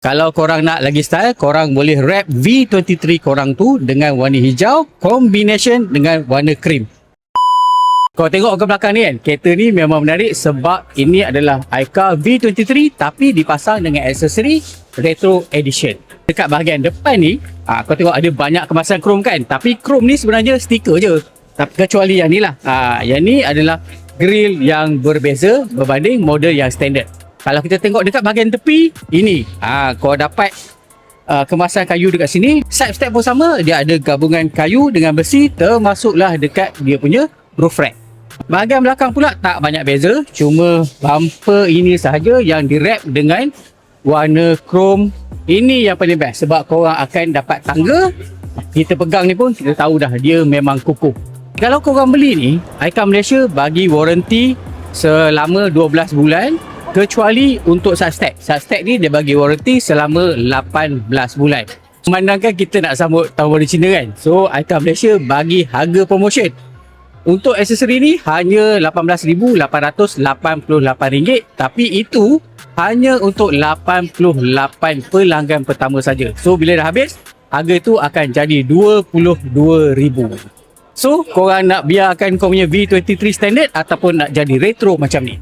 Kalau korang nak lagi style, korang boleh wrap V23 korang tu dengan warna hijau combination dengan warna cream. Kau tengok ke belakang ni kan, kereta ni memang menarik sebab ini adalah iCar V23 tapi dipasang dengan aksesori Retro Edition. Dekat bahagian depan ni, kau tengok ada banyak kemasan krom kan, tapi krom ni sebenarnya stiker je. Tapi kecuali yang ni lah, yang ni adalah grill yang berbeza berbanding model yang standard. Kalau kita tengok dekat bahagian tepi, ini kau dapat kemasan kayu dekat sini. Side step pun sama, dia ada gabungan kayu dengan besi, termasuklah dekat dia punya roof rack. Bahagian belakang pula tak banyak beza, cuma bumper ini sahaja yang di-wrap dengan warna krom. Ini yang paling best sebab korang akan dapat tangga. Kita pegang ni pun kita tahu dah dia memang kukuh. Kalau korang beli ni, iCar Malaysia bagi warranty selama 12 bulan. Kecuali untuk side step. Side step ni dia bagi warranty selama 18 bulan. Memandangkan kita nak sambut tahun baru Cina kan, so iCar Malaysia bagi harga promotion. Untuk aksesori ni hanya RM18,888, tapi itu hanya untuk 88 pelanggan pertama saja. So bila dah habis, harga tu akan jadi RM22,000. So korang nak biarkan kau punya V23 standard ataupun nak jadi retro macam ni?